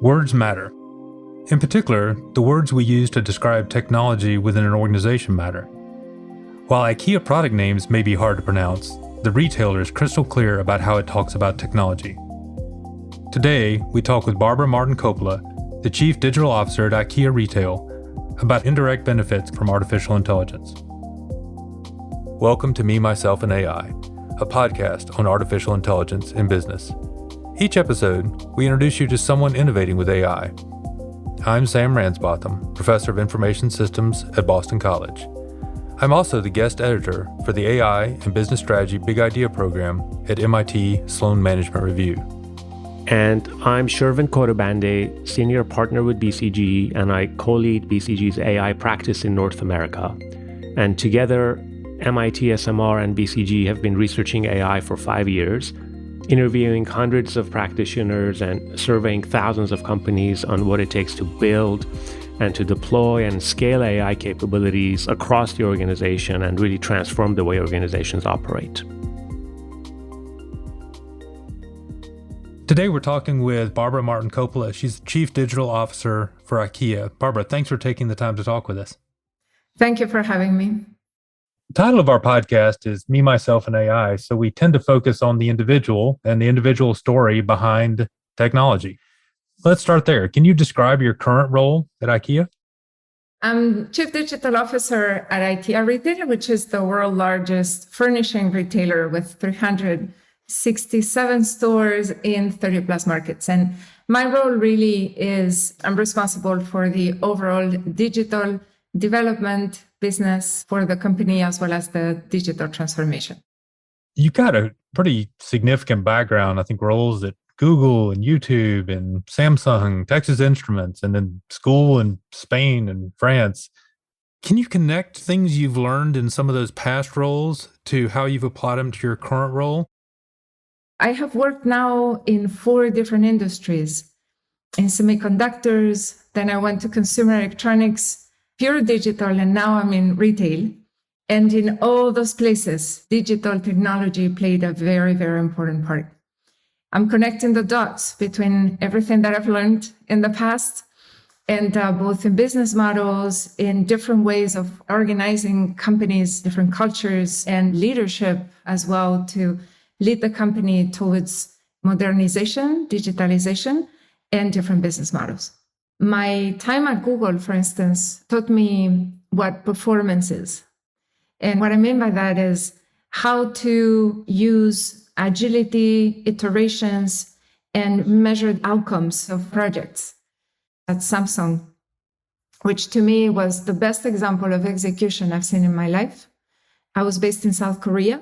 Words matter. In particular, the words we use to describe technology within an organization matter. While IKEA product names may be hard to pronounce, the retailer is crystal clear about how it talks about technology. Today, we talk with Barbara Martin Coppola, the Chief Digital Officer at IKEA Retail, about indirect benefits from artificial intelligence. Welcome to Me, Myself, and AI, a podcast on artificial intelligence in business. Each episode, we introduce you to someone innovating with AI. I'm Sam Ransbotham, Professor of Information Systems at Boston College. I'm also the guest editor for the AI and Business Strategy Big Idea program at MIT Sloan Management Review. And I'm Khodabandeh, Senior Partner with BCG, and I co-lead BCG's AI practice in North America. And together, MIT SMR and BCG have been researching AI for 5 years, interviewing hundreds of practitioners and surveying thousands of companies on what it takes to build and to deploy and scale AI capabilities across the organization and really transform the way organizations operate. Today we're talking with Barbara Martin Coppola. She's the Chief Digital Officer for IKEA. Barbara, thanks for taking the time to talk with us. Thank you for having me. The title of our podcast is Me, Myself, and AI, so we tend to focus on the individual and the individual story behind technology. Let's start there. Can you describe your current role at IKEA? I'm Chief Digital Officer at IKEA Retail, which is the world's largest furnishing retailer with 367 stores in 30 plus markets. And my role really is I'm responsible for the overall digital development business for the company as well as the digital transformation. You got a pretty significant background, I think roles at Google and YouTube and Samsung, Texas Instruments, and then school in Spain and France. Can you connect things you've learned in some of those past roles to how you've applied them to your current role? I have worked now in 4 different industries. In semiconductors, then I went to consumer electronics, pure digital, and now I'm in retail. And in all those places, digital technology played a very, very important part. I'm connecting the dots between everything that I've learned in the past and both in business models, in different ways of organizing companies, different cultures and leadership as well to lead the company towards modernization, digitalization, and different business models. My time at Google, for instance, taught me what performance is. And what I mean by that is how to use agility, iterations, and measured outcomes of projects. At Samsung, which to me was the best example of execution I've seen in my life. I was based in South Korea,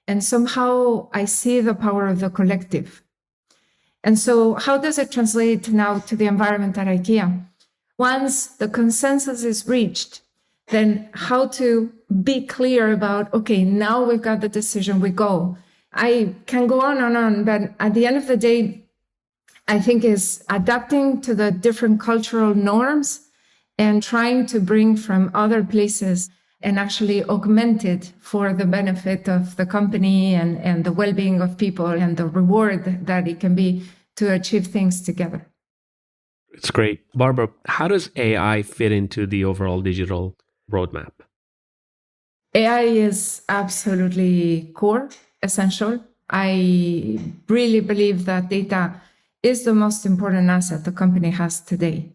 and somehow I see the power of the collective. And so how does it translate now to the environment at IKEA? Once the consensus is reached, then how to be clear about, okay, now we've got the decision, we go. I can go on, but at the end of the day, I think is adapting to the different cultural norms and trying to bring from other places and actually augment it for the benefit of the company and the well-being of people and the reward that it can be to achieve things together. It's great. Barbara, how does AI fit into the overall digital roadmap? AI is absolutely core, essential. I really believe that data is the most important asset the company has today.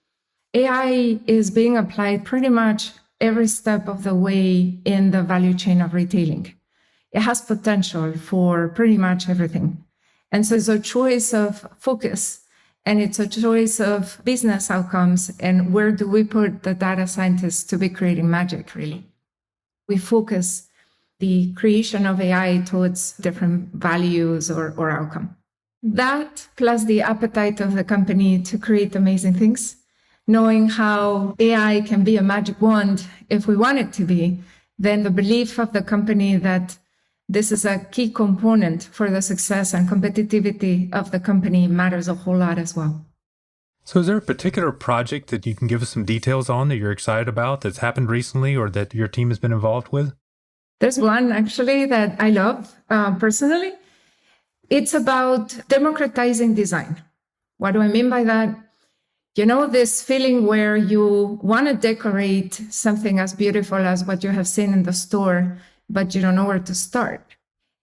AI is being applied pretty much every step of the way in the value chain of retailing. It has potential for pretty much everything. And so it's a choice of focus and it's a choice of business outcomes and where do we put the data scientists to be creating magic, really. We focus the creation of AI towards different values or outcome. That plus the appetite of the company to create amazing things, knowing how AI can be a magic wand if we want it to be, then the belief of the company that this is a key component for the success and competitivity of the company matters a whole lot as well. So is there a particular project that you can give us some details on that you're excited about that's happened recently or that your team has been involved with? There's one actually that I love personally. It's about democratizing design. What do I mean by that? You know, this feeling where you want to decorate something as beautiful as what you have seen in the store, but you don't know where to start.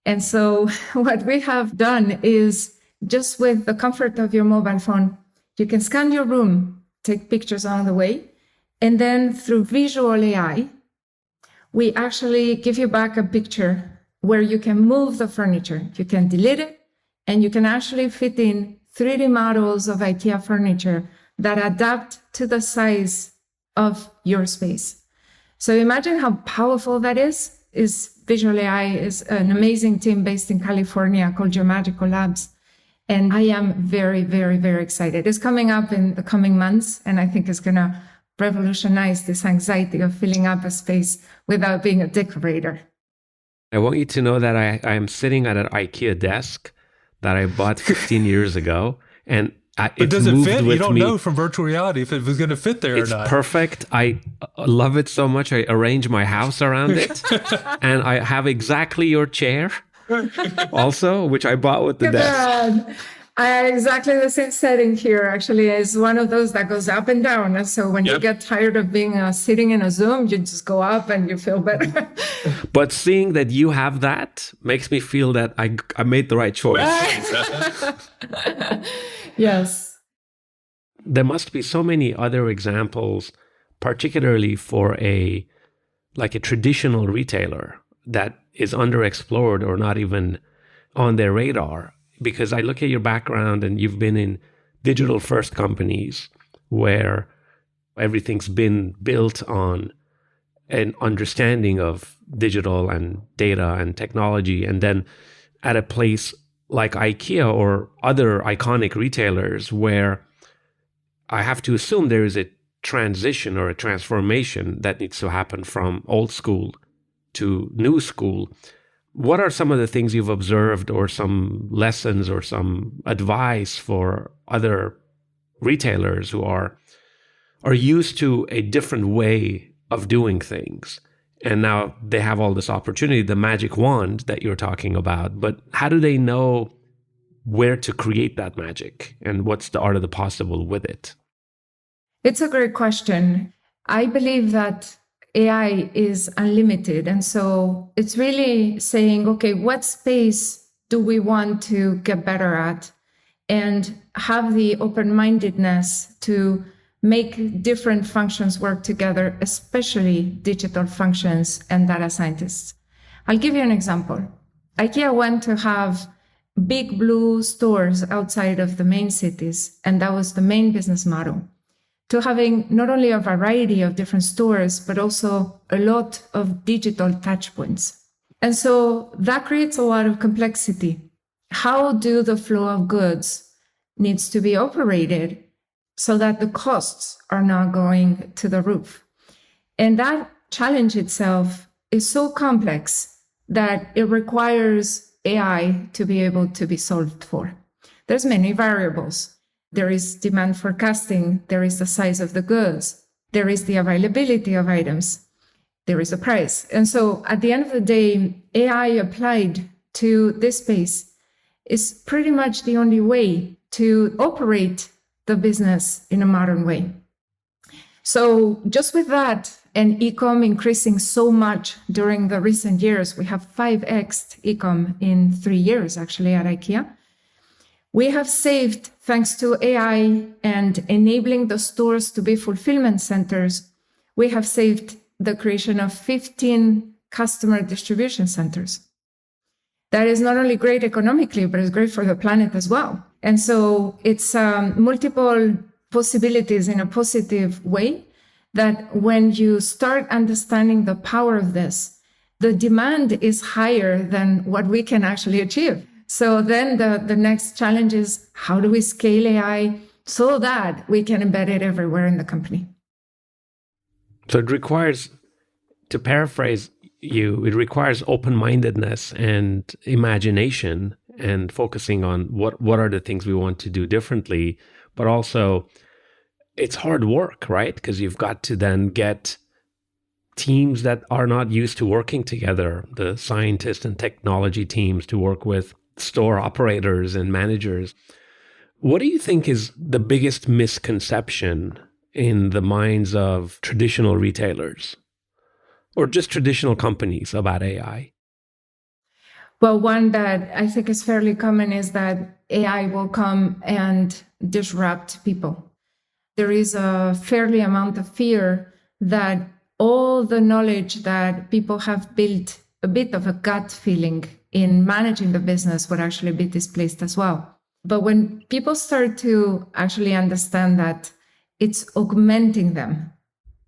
And so what we have done is just with the comfort of your mobile phone, you can scan your room, take pictures on the way, and then through visual AI, we actually give you back a picture where you can move the furniture. You can delete it, and you can actually fit in 3D models of IKEA furniture that adapt to the size of your space. So imagine how powerful that is. Visual AI is an amazing team based in California called Geomagical Labs. And I am very, very, very excited. It's coming up in the coming months, and I think it's going to revolutionize this anxiety of filling up a space without being a decorator. I want you to know that I am sitting at an IKEA desk that I bought 15 years ago, and but does it fit? You don't know from virtual reality if it was going to fit there or not. It's perfect. I love it so much. I arrange my house around it, and I have exactly your chair also, which I bought with the desk. I had exactly the same setting here. Actually, it's one of those that goes up and down. And so when you get tired of being sitting in a Zoom, you just go up and you feel better. But seeing that you have that makes me feel that I made the right choice. Yes. There must be so many other examples, particularly for a traditional retailer that is underexplored or not even on their radar. Because I look at your background and you've been in digital first companies where everything's been built on an understanding of digital and data and technology. And then at a place like IKEA or other iconic retailers where I have to assume there is a transition or a transformation that needs to happen from old school to new school. What are some of the things you've observed or some lessons or some advice for other retailers who are used to a different way of doing things? And now they have all this opportunity, the magic wand that you're talking about. But how do they know where to create that magic and what's the art of the possible with it? It's a great question. I believe that AI is unlimited. And so it's really saying, okay, what space do we want to get better at? And have the open-mindedness to make different functions work together, especially digital functions and data scientists. I'll give you an example. IKEA went to have big blue stores outside of the main cities, and that was the main business model, to having not only a variety of different stores, but also a lot of digital touch points. And so that creates a lot of complexity. How do the flow of goods needs to be operated so that the costs are not going to the roof? And that challenge itself is so complex that it requires AI to be able to be solved for. There's many variables. There is demand forecasting. There is the size of the goods. There is the availability of items. There is a price. And so at the end of the day, AI applied to this space is pretty much the only way to operate the business in a modern way. So just with that, and e-com increasing so much during the recent years, we have 5x e-com in 3 years, actually, at IKEA. We have saved, thanks to AI and enabling the stores to be fulfillment centers, we have saved the creation of 15 customer distribution centers. That is not only great economically, but it's great for the planet as well. And so it's multiple possibilities in a positive way that when you start understanding the power of this, the demand is higher than what we can actually achieve. So then the next challenge is, how do we scale AI so that we can embed it everywhere in the company? So it requires, to paraphrase you, it requires open-mindedness and imagination and focusing on what are the things we want to do differently, but also it's hard work, right? Because you've got to then get teams that are not used to working together, the scientists and technology teams, to work with store operators and managers. What do you think is the biggest misconception in the minds of traditional retailers or just traditional companies about AI? Well, one that I think is fairly common is that AI will come and disrupt people. There is a fairly amount of fear that all the knowledge that people have built, a bit of a gut feeling in managing the business, would actually be displaced as well. But when people start to actually understand that it's augmenting them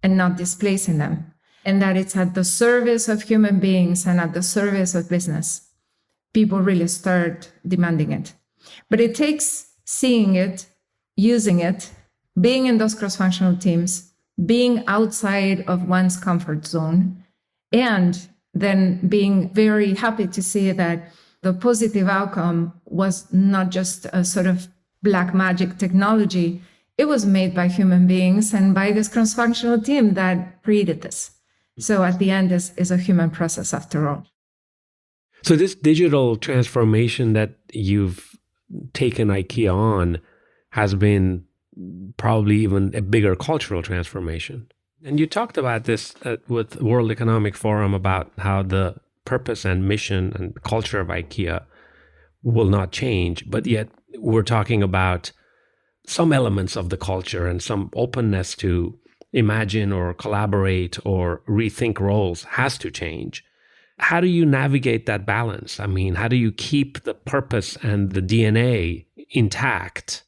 and not displacing them, and that it's at the service of human beings and at the service of business, people really start demanding it. But it takes seeing it, using it, being in those cross-functional teams, being outside of one's comfort zone, and then being very happy to see that the positive outcome was not just a sort of black magic technology. It was made by human beings and by this cross-functional team that created this. So at the end is a human process after all. So this digital transformation that you've taken IKEA on has been probably even a bigger cultural transformation. And you talked about this with World Economic Forum about how the purpose and mission and culture of IKEA will not change, but yet we're talking about some elements of the culture and some openness to imagine or collaborate or rethink roles has to change. How do you navigate that balance? I mean, how do you keep the purpose and the DNA intact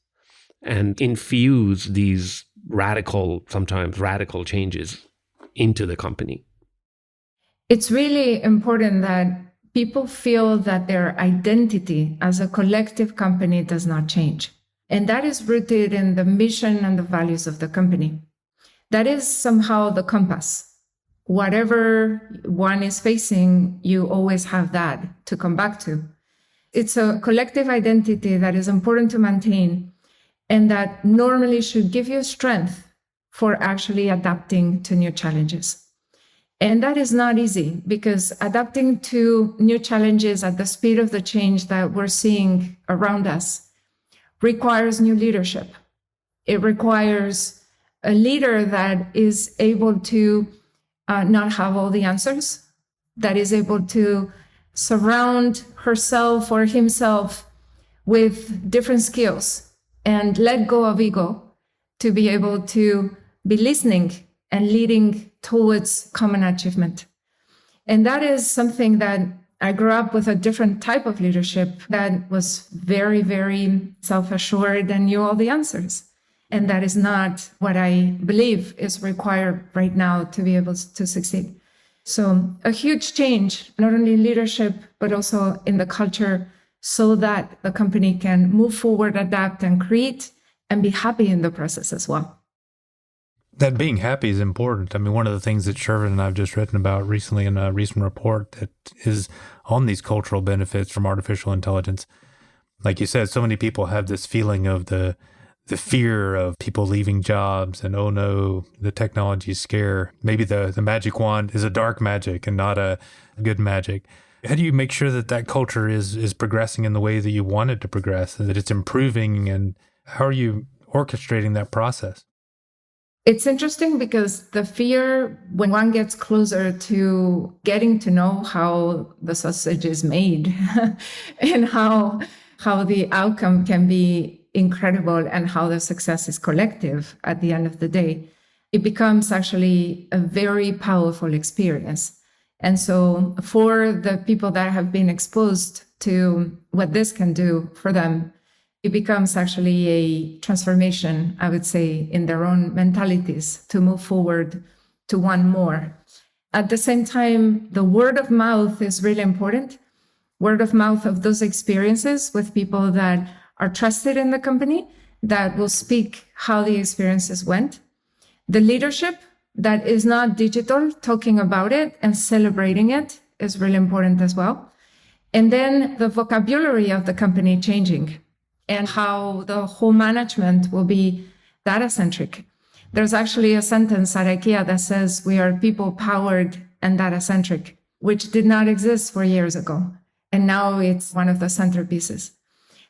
and infuse these sometimes radical changes into the company? It's really important that people feel that their identity as a collective company does not change. And that is rooted in the mission and the values of the company. That is somehow the compass. Whatever one is facing, you always have that to come back to. It's a collective identity that is important to maintain and that normally should give you strength for actually adapting to new challenges. And that is not easy because adapting to new challenges at the speed of the change that we're seeing around us requires new leadership. It requires a leader that is able to not have all the answers, that is able to surround herself or himself with different skills and let go of ego to be able to be listening and leading towards common achievement. And that is something that I grew up with, a different type of leadership that was very, very self-assured and knew all the answers. And that is not what I believe is required right now to be able to succeed. So a huge change, not only in leadership, but also in the culture, so that the company can move forward, adapt, and create, and be happy in the process as well. That being happy is important. I mean, one of the things that Shervin and I have just written about recently in a recent report that is on these cultural benefits from artificial intelligence. Like you said, so many people have this feeling of the fear of people leaving jobs and, oh no, the technology is scare. Maybe the magic wand is a dark magic and not a good magic. How do you make sure that that culture is progressing in the way that you want it to progress, and that it's improving, and how are you orchestrating that process? It's interesting because the fear, when one gets closer to getting to know how the sausage is made and how the outcome can be incredible and how the success is collective at the end of the day, it becomes actually a very powerful experience. And so for the people that have been exposed to what this can do for them, it becomes actually a transformation, I would say, in their own mentalities to move forward to want more. At the same time, the word of mouth is really important. Word of mouth of those experiences with people that are trusted in the company, that will speak how the experiences went. The leadership that is not digital, talking about it and celebrating it is really important as well. And then the vocabulary of the company changing, and how the whole management will be data-centric. There's actually a sentence at IKEA that says we are people-powered and data-centric, which did not exist 4 years ago. And now it's one of the centerpieces.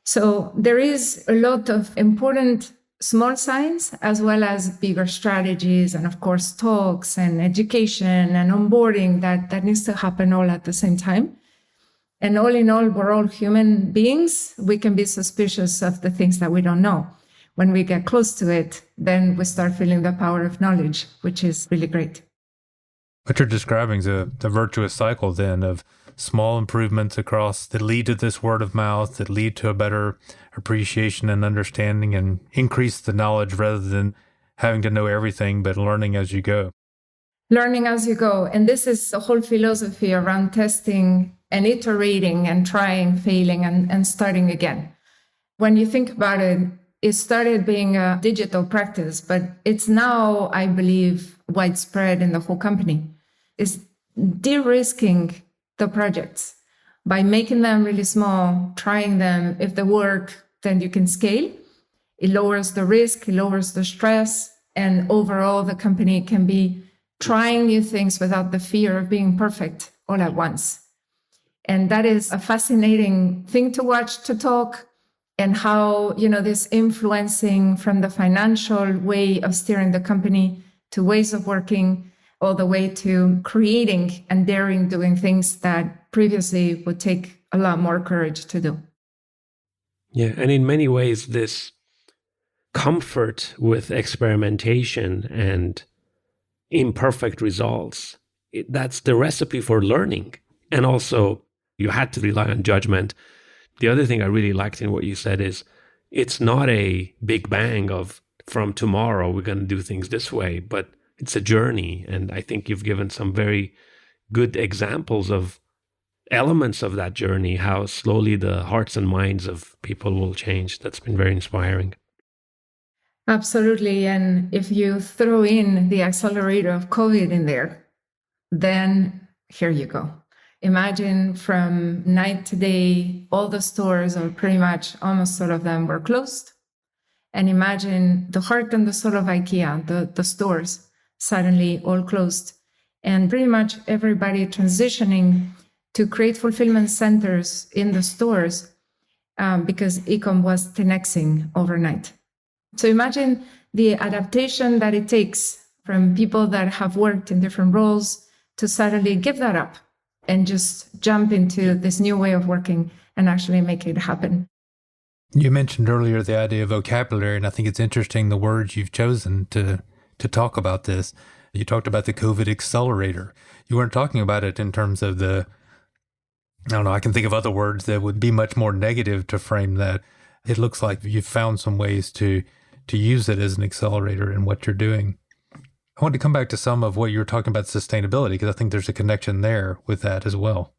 So there is a lot of important small signs as well as bigger strategies and of course talks and education and onboarding that needs to happen all at the same time. And all in all, we're all human beings. We can be suspicious of the things that we don't know. When we get close to it, then we start feeling the power of knowledge, which is really great. What you're describing is the virtuous cycle then of small improvements across that lead to this word of mouth, that lead to a better appreciation and understanding and increase the knowledge rather than having to know everything, but learning as you go. Learning as you go. And this is the whole philosophy around testing and iterating and trying, failing, and starting again. When you think about it, it started being a digital practice, but it's now, I believe, widespread in the whole company. It's de-risking the projects by making them really small, trying them. If they work, then you can scale. It lowers the risk, it lowers the stress, and overall the company can be trying new things without the fear of being perfect all at once. And that is a fascinating thing to watch, to talk, and how, this influencing from the financial way of steering the company to ways of working, all the way to creating and daring doing things that previously would take a lot more courage to do. Yeah, and in many ways, this comfort with experimentation and imperfect results, that's the recipe for learning. And also, you had to rely on judgment. The other thing I really liked in what you said is it's not a big bang of from tomorrow we're going to do things this way, but it's a journey. And I think you've given some very good examples of elements of that journey, how slowly the hearts and minds of people will change. That's been very inspiring. Absolutely. And if you throw in the accelerator of COVID in there, then here you go. Imagine from night to day, all the stores, or pretty much almost all of them, were closed. And imagine the heart and the soul of IKEA, the stores, suddenly all closed. And pretty much everybody transitioning to create fulfillment centers in the stores because e-com was 10xing overnight. So imagine the adaptation that it takes from people that have worked in different roles to suddenly give that up and just jump into this new way of working and actually make it happen. You mentioned earlier the idea of vocabulary, and I think it's interesting the words you've chosen to talk about this. You talked about the COVID accelerator. You weren't talking about it in terms of I can think of other words that would be much more negative to frame that. It looks like you've found some ways to use it as an accelerator in what you're doing. I want to come back to some of what you were talking about sustainability, because I think there's a connection there with that as well.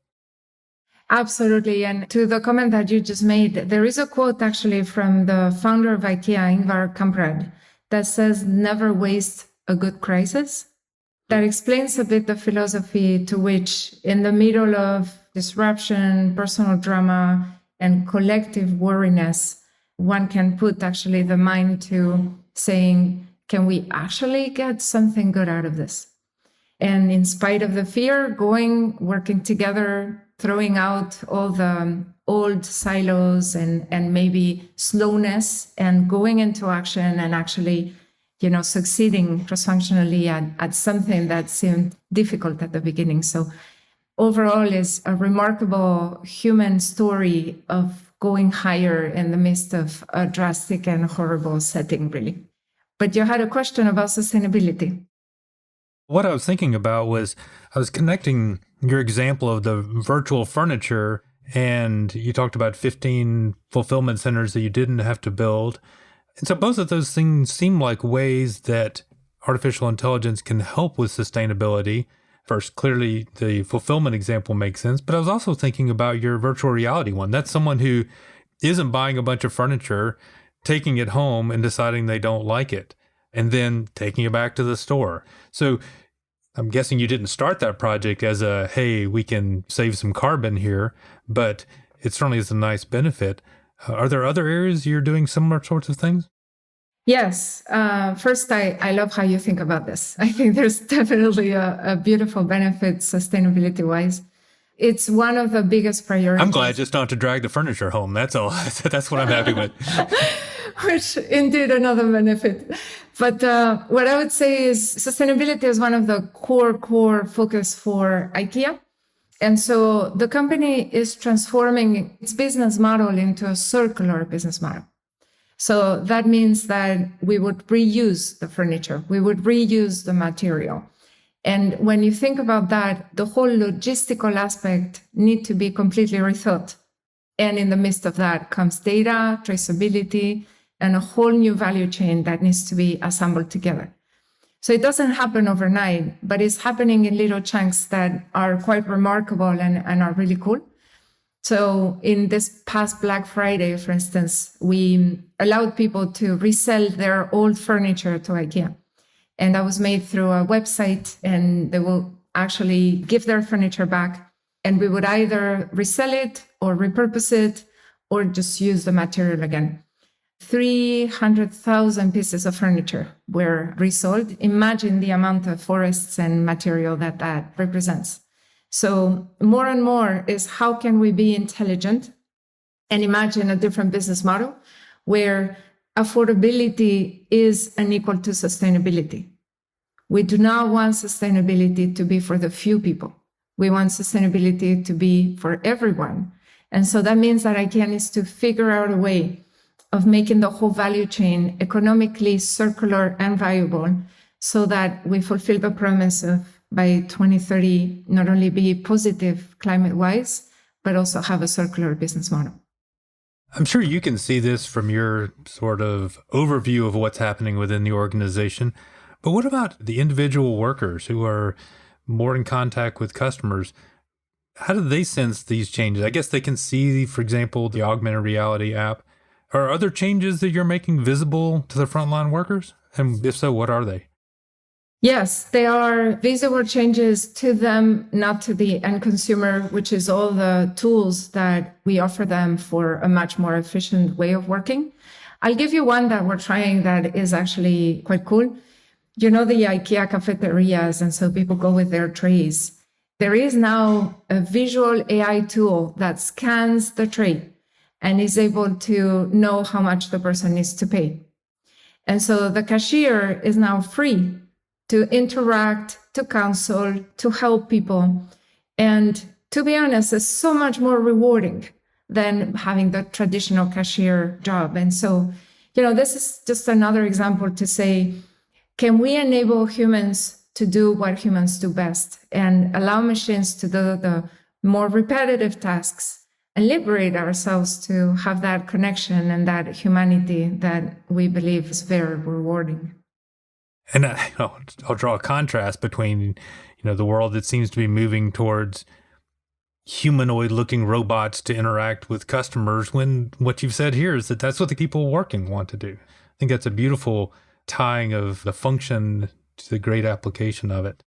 Absolutely. And to the comment that you just made, there is a quote actually from the founder of IKEA, Ingvar Kamprad, that says, "Never waste a good crisis." That explains a bit the philosophy to which, in the middle of disruption, personal drama, and collective worriness, one can put actually the mind to saying, can we actually get something good out of this? And in spite of the fear, working together, throwing out all the old silos and maybe slowness, and going into action and actually, succeeding cross-functionally at something that seemed difficult at the beginning. So overall is a remarkable human story of going higher in the midst of a drastic and horrible setting, really. But you had a question about sustainability. What I was thinking about was I was connecting your example of the virtual furniture, and you talked about 15 fulfillment centers that you didn't have to build. And so both of those things seem like ways that artificial intelligence can help with sustainability. First, clearly the fulfillment example makes sense, but I was also thinking about your virtual reality one. That's someone who isn't buying a bunch of furniture, taking it home and deciding they don't like it, and then taking it back to the store. So I'm guessing you didn't start that project as hey, we can save some carbon here, but it certainly is a nice benefit. Are there other areas you're doing similar sorts of things? Yes. First, I love how you think about this. I think there's definitely a beautiful benefit sustainability-wise. It's one of the biggest priorities. I'm glad just not to drag the furniture home. That's all. That's what I'm happy with. Which indeed another benefit. But what I would say is sustainability is one of the core focus for IKEA. And so the company is transforming its business model into a circular business model. So that means that we would reuse the furniture. We would reuse the material. And when you think about that, the whole logistical aspect need to be completely rethought. And in the midst of that comes data, traceability, and a whole new value chain that needs to be assembled together. So it doesn't happen overnight, but it's happening in little chunks that are quite remarkable and are really cool. So in this past Black Friday, for instance, we allowed people to resell their old furniture to IKEA. And that was made through a website, and they will actually give their furniture back. And we would either resell it or repurpose it or just use the material again. 300,000 pieces of furniture were resold. Imagine the amount of forests and material that represents. So more and more is how can we be intelligent and imagine a different business model where affordability is unequal to sustainability. We do not want sustainability to be for the few people. We want sustainability to be for everyone. And so that means that IKEA needs to figure out a way of making the whole value chain economically circular and viable so that we fulfill the promise of by 2030, not only be positive climate-wise, but also have a circular business model. I'm sure you can see this from your sort of overview of what's happening within the organization. But what about the individual workers who are more in contact with customers? How do they sense these changes? I guess they can see, for example, the augmented reality app. Are other changes that you're making visible to the frontline workers? And if so, what are they? Yes, they are visible changes to them, not to the end consumer, which is all the tools that we offer them for a much more efficient way of working. I'll give you one that we're trying that is actually quite cool. You know, the IKEA cafeterias, and so people go with their trays. There is now a visual AI tool that scans the tray and is able to know how much the person needs to pay. And so the cashier is now free to interact, to counsel, to help people. And to be honest, it's so much more rewarding than having the traditional cashier job. And so, you know, this is just another example to say, can we enable humans to do what humans do best and allow machines to do the more repetitive tasks and liberate ourselves to have that connection and that humanity that we believe is very rewarding? And I'll draw a contrast between, the world that seems to be moving towards humanoid-looking robots to interact with customers, when what you've said here is that that's what the people working want to do. I think that's a beautiful tying of the function to the great application of it.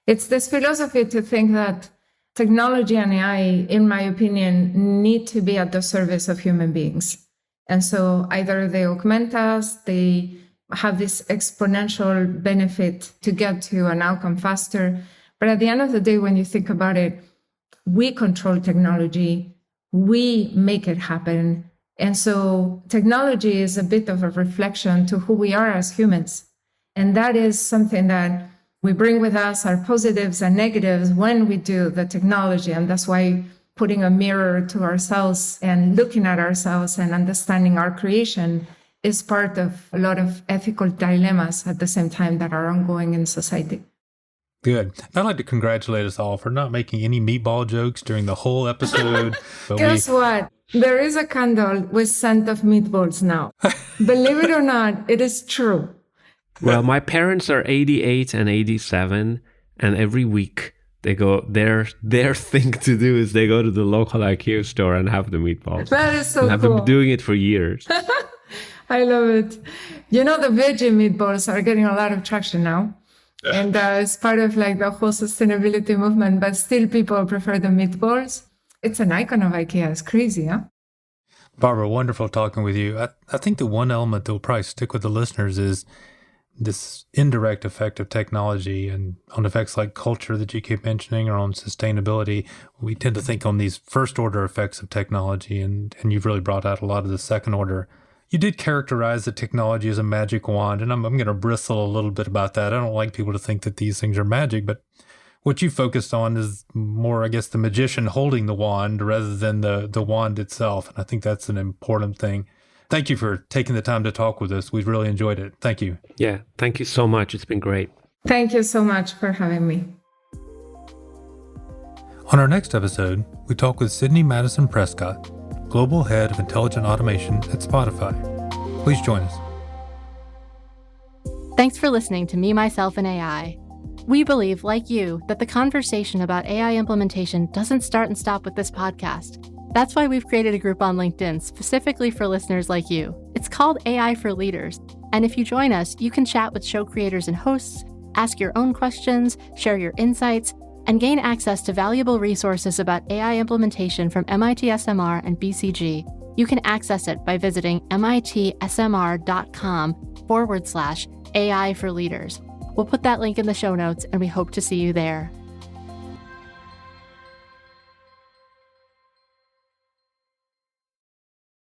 It's this philosophy to think that technology and AI, in my opinion, need to be at the service of human beings. And so either they augment us, they have this exponential benefit to get to an outcome faster. But at the end of the day, when you think about it, we control technology, we make it happen. And so technology is a bit of a reflection to who we are as humans. And that is something that we bring with us, our positives and negatives, when we do the technology. And that's why putting a mirror to ourselves and looking at ourselves and understanding our creation is part of a lot of ethical dilemmas at the same time that are ongoing in society. Good. I'd like to congratulate us all for not making any meatball jokes during the whole episode. Guess what? There is a candle with scent of meatballs now. Believe it or not, it is true. Well, my parents are 88 and 87, and every week they go, their thing to do is they go to the local IKEA store and have the meatballs. That is so cool. I've been doing it for years. I love it. The veggie meatballs are getting a lot of traction now. And it's part of the whole sustainability movement, but still people prefer the meatballs. It's an icon of IKEA. It's crazy, huh? Barbara, wonderful talking with you. I think the one element that will probably stick with the listeners is this indirect effect of technology and on effects like culture that you keep mentioning, or on sustainability. We tend to think on these first order effects of technology, and you've really brought out a lot of the second order. You did characterize the technology as a magic wand, and I'm going to bristle a little bit about that. I don't like people to think that these things are magic, but what you focused on is more, I guess, the magician holding the wand rather than the wand itself. And I think that's an important thing. Thank you for taking the time to talk with us. We've really enjoyed it. Thank you. Yeah, thank you so much. It's been great. Thank you so much for having me. On our next episode, we talk with Sydney Madison Prescott, Global Head of Intelligent Automation at Spotify. Please join us. Thanks for listening to Me, Myself, and AI. We believe, like you, that the conversation about AI implementation doesn't start and stop with this podcast. That's why we've created a group on LinkedIn specifically for listeners like you. It's called AI for Leaders. And if you join us, you can chat with show creators and hosts, ask your own questions, share your insights, and gain access to valuable resources about AI implementation from MIT SMR and BCG. You can access it by visiting mitsmr.com/AI for Leaders. We'll put that link in the show notes, and we hope to see you there.